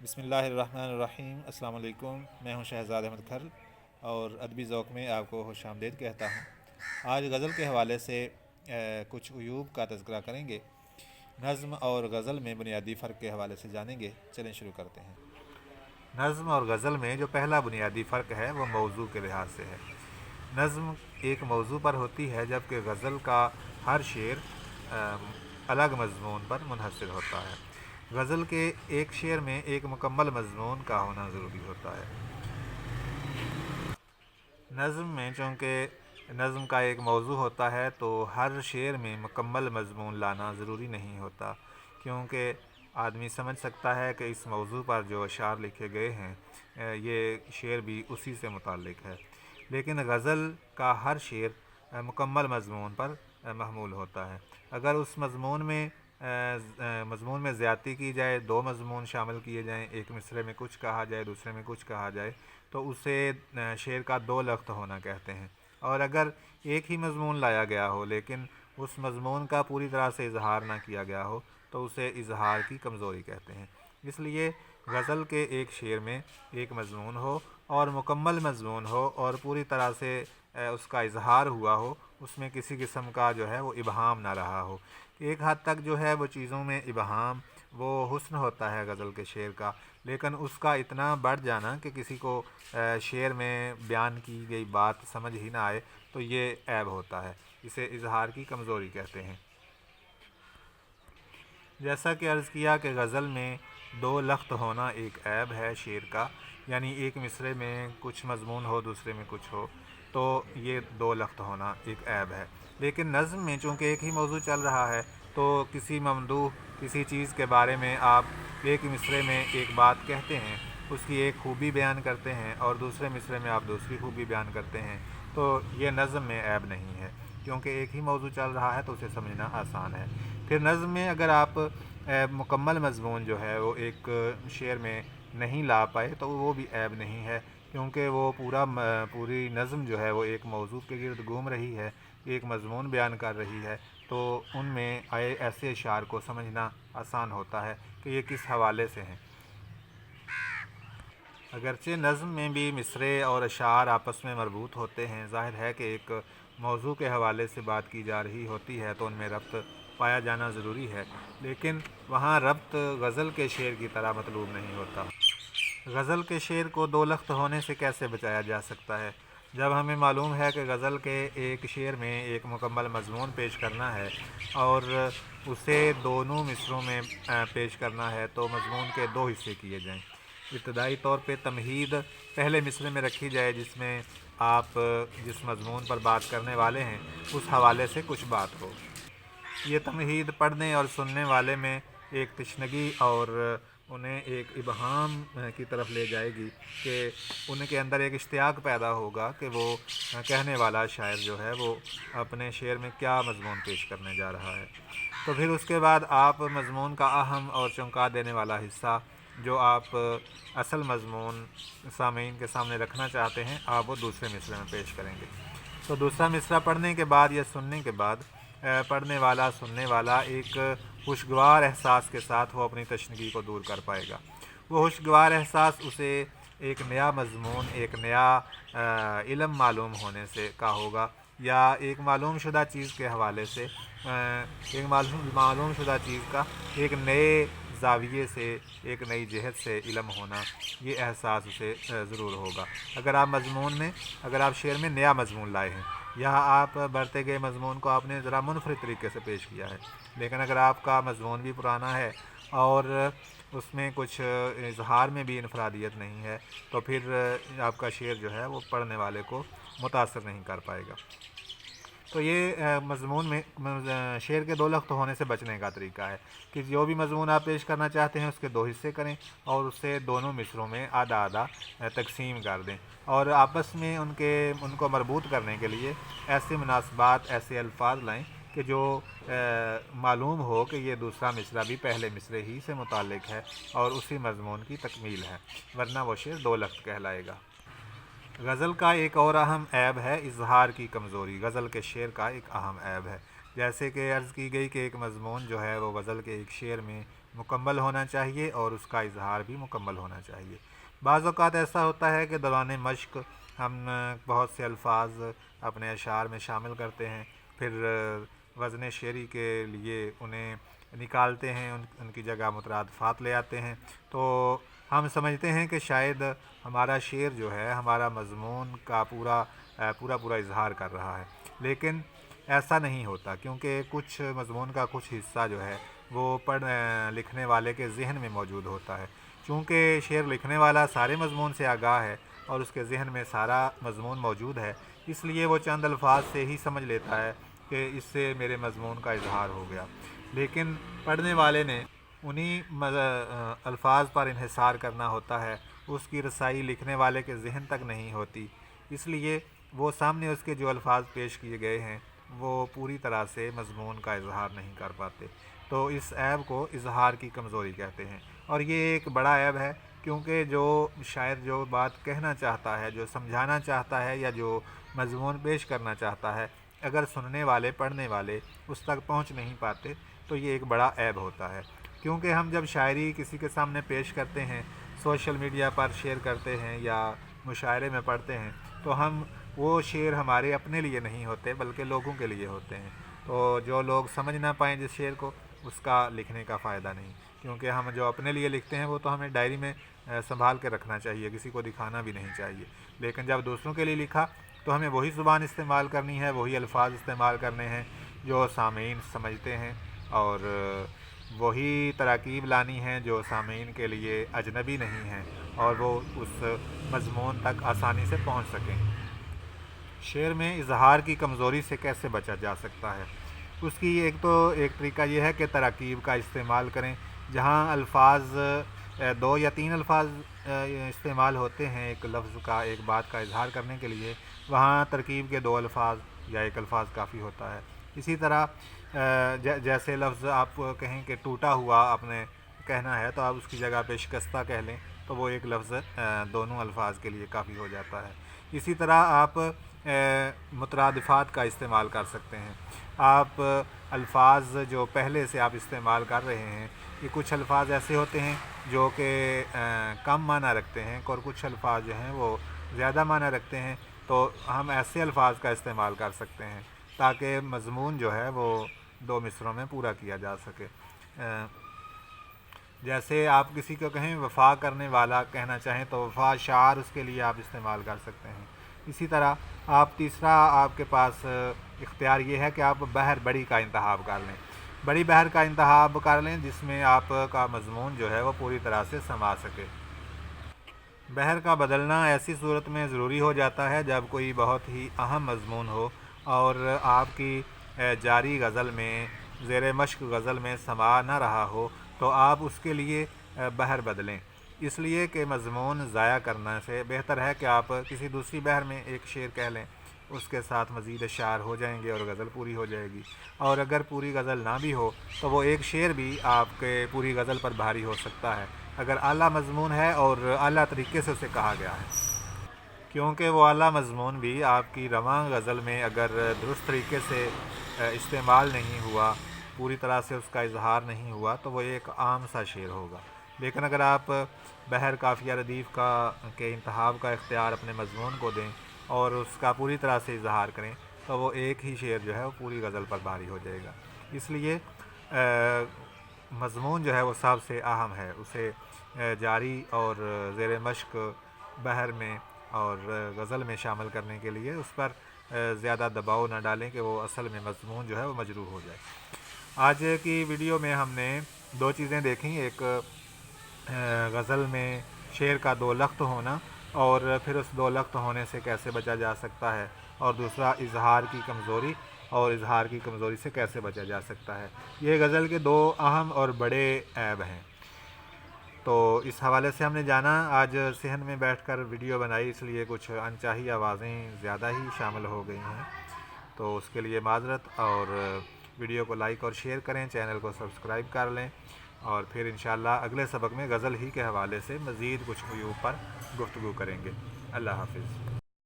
بسم اللہ الرحمن الرحیم۔ السلام علیکم، میں ہوں شہزاد احمد کھر اور ادبی ذوق میں آپ کو خوش آمدید کہتا ہوں۔ آج غزل کے حوالے سے کچھ عیوب کا تذکرہ کریں گے۔ نظم اور غزل میں بنیادی فرق کے حوالے سے جانیں گے۔ چلیں شروع کرتے ہیں۔ نظم اور غزل میں جو پہلا بنیادی فرق ہے وہ موضوع کے لحاظ سے ہے۔ نظم ایک موضوع پر ہوتی ہے جبکہ غزل کا ہر شعر الگ مضمون پر منحصر ہوتا ہے۔ غزل کے ایک شعر میں ایک مکمل مضمون کا ہونا ضروری ہوتا ہے۔ نظم میں چونکہ نظم کا ایک موضوع ہوتا ہے تو ہر شعر میں مکمل مضمون لانا ضروری نہیں ہوتا، کیونکہ آدمی سمجھ سکتا ہے کہ اس موضوع پر جو اشعار لکھے گئے ہیں یہ شعر بھی اسی سے متعلق ہے، لیکن غزل کا ہر شعر مکمل مضمون پر محمول ہوتا ہے۔ اگر اس مضمون میں زیادتی کی جائے، دو مضمون شامل کیے جائیں، ایک مصرعے میں کچھ کہا جائے دوسرے میں کچھ کہا جائے تو اسے شعر کا دو لخت ہونا کہتے ہیں، اور اگر ایک ہی مضمون لایا گیا ہو لیکن اس مضمون کا پوری طرح سے اظہار نہ کیا گیا ہو تو اسے اظہار کی کمزوری کہتے ہیں۔ اس لیے غزل کے ایک شعر میں ایک مضمون ہو اور مکمل مضمون ہو اور پوری طرح سے اس کا اظہار ہوا ہو، اس میں کسی قسم کا جو ہے وہ ابہام نہ رہا ہو۔ ایک حد تک جو ہے وہ چیزوں میں ابہام وہ حسن ہوتا ہے غزل کے شعر کا، لیکن اس کا اتنا بڑھ جانا کہ کسی کو شعر میں بیان کی گئی بات سمجھ ہی نہ آئے تو یہ عیب ہوتا ہے، اسے اظہار کی کمزوری کہتے ہیں۔ جیسا کہ عرض کیا کہ غزل میں دو لخت ہونا ایک عیب ہے شعر کا، یعنی ایک مصرعے میں کچھ مضمون ہو دوسرے میں کچھ ہو تو یہ دو لخت ہونا ایک عیب ہے۔ لیکن نظم میں چونکہ ایک ہی موضوع چل رہا ہے تو کسی ممدوح کسی چیز کے بارے میں آپ ایک مصرعے میں ایک بات کہتے ہیں، اس کی ایک خوبی بیان کرتے ہیں اور دوسرے مصرعے میں آپ دوسری خوبی بیان کرتے ہیں تو یہ نظم میں عیب نہیں ہے، کیونکہ ایک ہی موضوع چل رہا ہے تو اسے سمجھنا آسان ہے۔ پھر نظم میں اگر آپ مکمل مضمون جو ہے وہ ایک شعر میں نہیں لا پائے تو وہ بھی عیب نہیں ہے، کیونکہ وہ پوری نظم جو ہے وہ ایک موضوع کے گرد گھوم رہی ہے، ایک مضمون بیان کر رہی ہے، تو ان میں آئے ایسے اشعار کو سمجھنا آسان ہوتا ہے کہ یہ کس حوالے سے ہیں۔ اگرچہ نظم میں بھی مصرعے اور اشعار آپس میں مربوط ہوتے ہیں، ظاہر ہے کہ ایک موضوع کے حوالے سے بات کی جا رہی ہوتی ہے تو ان میں ربط پایا جانا ضروری ہے، لیکن وہاں ربط غزل کے شعر کی طرح مطلوب نہیں ہوتا۔ غزل کے شعر کو دو لخت ہونے سے کیسے بچایا جا سکتا ہے؟ جب ہمیں معلوم ہے کہ غزل کے ایک شعر میں ایک مکمل مضمون پیش کرنا ہے اور اسے دونوں مصرعوں میں پیش کرنا ہے تو مضمون کے دو حصے کیے جائیں۔ ابتدائی طور پہ تمہید پہلے مصرعے میں رکھی جائے جس میں آپ جس مضمون پر بات کرنے والے ہیں اس حوالے سے کچھ بات ہو۔ یہ تمہید پڑھنے اور سننے والے میں ایک تشنگی اور انہیں ایک ابہام کی طرف لے جائے گی کہ ان کے اندر ایک اشتیاق پیدا ہوگا کہ وہ کہنے والا شاعر جو ہے وہ اپنے شعر میں کیا مضمون پیش کرنے جا رہا ہے۔ تو پھر اس کے بعد آپ مضمون کا اہم اور چونکا دینے والا حصہ جو آپ اصل مضمون سامعین کے سامنے رکھنا چاہتے ہیں آپ وہ دوسرے مصرعے میں پیش کریں گے۔ تو دوسرا مصرعہ پڑھنے کے بعد یا سننے کے بعد پڑھنے والا سننے والا ایک خوشگوار احساس کے ساتھ وہ اپنی تشنگی کو دور کر پائے گا۔ وہ خوشگوار احساس اسے ایک نیا مضمون، ایک نیا علم معلوم ہونے سے کا ہوگا، یا ایک معلوم شدہ چیز کے حوالے سے ایک معلوم شدہ چیز کا ایک نئے زاویے سے ایک نئی جہت سے علم ہونا، یہ احساس اسے ضرور ہوگا۔ اگر آپ شعر میں نیا مضمون لائے ہیں، یہاں آپ بڑھتے گئے مضمون کو آپ نے ذرا منفرد طریقے سے پیش کیا ہے، لیکن اگر آپ کا مضمون بھی پرانا ہے اور اس میں کچھ اظہار میں بھی انفرادیت نہیں ہے تو پھر آپ کا شعر جو ہے وہ پڑھنے والے کو متاثر نہیں کر پائے گا۔ تو یہ مضمون میں شعر کے دو لخت ہونے سے بچنے کا طریقہ ہے کہ جو بھی مضمون آپ پیش کرنا چاہتے ہیں اس کے دو حصے کریں اور اسے دونوں مصرعوں میں آدھا آدھا تقسیم کر دیں، اور آپس میں ان کو مربوط کرنے کے لیے ایسے مناسبات، ایسے الفاظ لائیں کہ جو معلوم ہو کہ یہ دوسرا مصرعہ بھی پہلے مصرعے ہی سے متعلق ہے اور اسی مضمون کی تکمیل ہے، ورنہ وہ شعر دو لخت کہلائے گا۔ غزل کا ایک اور اہم عیب ہے اظہار کی کمزوری۔ غزل کے شعر کا ایک اہم عیب ہے، جیسے کہ عرض کی گئی کہ ایک مضمون جو ہے وہ غزل کے ایک شعر میں مکمل ہونا چاہیے اور اس کا اظہار بھی مکمل ہونا چاہیے۔ بعض اوقات ایسا ہوتا ہے کہ دوران مشق ہم بہت سے الفاظ اپنے اشعار میں شامل کرتے ہیں، پھر وزن شعری کے لیے انہیں نکالتے ہیں، ان کی جگہ مترادفات لے آتے ہیں، تو ہم سمجھتے ہیں کہ شاید ہمارا شعر جو ہے ہمارا مضمون کا پورا اظہار کر رہا ہے، لیکن ایسا نہیں ہوتا، کیونکہ کچھ مضمون کا کچھ حصہ جو ہے وہ لکھنے والے کے ذہن میں موجود ہوتا ہے۔ چونکہ شعر لکھنے والا سارے مضمون سے آگاہ ہے اور اس کے ذہن میں سارا مضمون موجود ہے، اس لیے وہ چند الفاظ سے ہی سمجھ لیتا ہے کہ اس سے میرے مضمون کا اظہار ہو گیا، لیکن پڑھنے والے نے انہی الفاظ پر انحصار کرنا ہوتا ہے، اس کی رسائی لکھنے والے کے ذہن تک نہیں ہوتی، اس لیے وہ سامنے اس کے جو الفاظ پیش کیے گئے ہیں وہ پوری طرح سے مضمون کا اظہار نہیں کر پاتے، تو اس عیب کو اظہار کی کمزوری کہتے ہیں، اور یہ ایک بڑا عیب ہے، کیونکہ جو شاعر جو بات کہنا چاہتا ہے، جو سمجھانا چاہتا ہے یا جو مضمون پیش کرنا چاہتا ہے، اگر سننے والے پڑھنے والے اس تک پہنچ نہیں پاتے تو یہ ایک بڑا عیب ہوتا ہے، کیونکہ ہم جب شاعری کسی کے سامنے پیش کرتے ہیں، سوشل میڈیا پر شیئر کرتے ہیں یا مشاعرے میں پڑھتے ہیں، تو وہ شعر ہمارے اپنے لیے نہیں ہوتے بلکہ لوگوں کے لیے ہوتے ہیں، تو جو لوگ سمجھ نہ پائیں جس شعر کو، اس کا لکھنے کا فائدہ نہیں، کیونکہ ہم جو اپنے لیے لکھتے ہیں وہ تو ہمیں ڈائری میں سنبھال کے رکھنا چاہیے، کسی کو دکھانا بھی نہیں چاہیے، لیکن جب دوسروں کے لیے لکھا تو ہمیں وہی زبان استعمال کرنی ہے، وہی الفاظ استعمال کرنے ہیں جو سامعین سمجھتے ہیں، اور وہی تراکیب لانی ہیں جو سامعین کے لیے اجنبی نہیں ہیں اور وہ اس مضمون تک آسانی سے پہنچ سکیں۔ شعر میں اظہار کی کمزوری سے کیسے بچا جا سکتا ہے؟ اس کی ایک طریقہ یہ ہے کہ تراکیب کا استعمال کریں، جہاں الفاظ 2 یا 3 الفاظ استعمال ہوتے ہیں ایک لفظ کا، ایک بات کا اظہار کرنے کے لیے، وہاں ترکیب کے 2 الفاظ یا 1 الفاظ کافی ہوتا ہے۔ اسی طرح جیسے لفظ آپ کہیں کہ ٹوٹا ہوا آپ نے کہنا ہے تو آپ اس کی جگہ پہ شکستہ کہہ لیں تو وہ ایک لفظ دونوں الفاظ کے لیے کافی ہو جاتا ہے۔ اسی طرح آپ مترادفات کا استعمال کر سکتے ہیں، آپ الفاظ جو پہلے سے آپ استعمال کر رہے ہیں، یہ کچھ الفاظ ایسے ہوتے ہیں جو کہ کم معنی رکھتے ہیں اور کچھ الفاظ جو ہیں وہ زیادہ معنی رکھتے ہیں، تو ہم ایسے الفاظ کا استعمال کر سکتے ہیں تاکہ مضمون جو ہے وہ 2 مصروں میں پورا کیا جا سکے۔ جیسے آپ کسی کو کہیں وفا کرنے والا کہنا چاہیں تو وفا شعار اس کے لیے آپ استعمال کر سکتے ہیں۔ اسی طرح تیسرا آپ کے پاس اختیار یہ ہے کہ آپ بڑی کا انتخاب کر لیں، بڑی بحر کا انتخاب کر لیں جس میں آپ کا مضمون جو ہے وہ پوری طرح سے سما سکے۔ بحر کا بدلنا ایسی صورت میں ضروری ہو جاتا ہے جب کوئی بہت ہی اہم مضمون ہو اور آپ کی جاری غزل میں، زیر مشق غزل میں سما نہ رہا ہو، تو آپ اس کے لیے بحر بدلیں، اس لیے کہ مضمون ضائع کرنے سے بہتر ہے کہ آپ کسی دوسری بحر میں ایک شعر کہہ لیں، اس کے ساتھ مزید اشعار ہو جائیں گے اور غزل پوری ہو جائے گی، اور اگر پوری غزل نہ بھی ہو تو وہ ایک شعر بھی آپ کے پوری غزل پر بھاری ہو سکتا ہے اگر اعلیٰ مضمون ہے اور اعلیٰ طریقے سے اسے کہا گیا ہے، کیونکہ وہ اعلیٰ مضمون بھی آپ کی رواں غزل میں اگر درست طریقے سے استعمال نہیں ہوا، پوری طرح سے اس کا اظہار نہیں ہوا تو وہ ایک عام سا شعر ہوگا، لیکن اگر آپ بحر قافیہ ردیف کے انتخاب کا اختیار اپنے مضمون کو دیں اور اس کا پوری طرح سے اظہار کریں تو وہ ایک ہی شعر جو ہے وہ پوری غزل پر بھاری ہو جائے گا، اس لیے مضمون جو ہے وہ سب سے اہم ہے، اسے جاری اور زیر مشق بحر میں اور غزل میں شامل کرنے کے لیے اس پر زیادہ دباؤ نہ ڈالیں کہ وہ اصل میں مضمون جو ہے وہ مجروح ہو جائے۔ آج کی ویڈیو میں ہم نے 2 چیزیں دیکھیں، ایک غزل میں شعر کا 2 لخت ہونا اور پھر اس 2 لخت ہونے سے کیسے بچا جا سکتا ہے، اور دوسرا اظہار کی کمزوری اور اظہار کی کمزوری سے کیسے بچا جا سکتا ہے۔ یہ غزل کے 2 اہم اور بڑے عیب ہیں، تو اس حوالے سے ہم نے جانا۔ آج صحن میں بیٹھ کر ویڈیو بنائی اس لیے کچھ انچاہی آوازیں زیادہ ہی شامل ہو گئی ہیں، تو اس کے لیے معذرت، اور ویڈیو کو لائک اور شیئر کریں، چینل کو سبسکرائب کر لیں، اور پھر انشاءاللہ اگلے سبق میں غزل ہی کے حوالے سے مزید کچھ عیوب پر گفتگو کریں گے۔ اللہ حافظ۔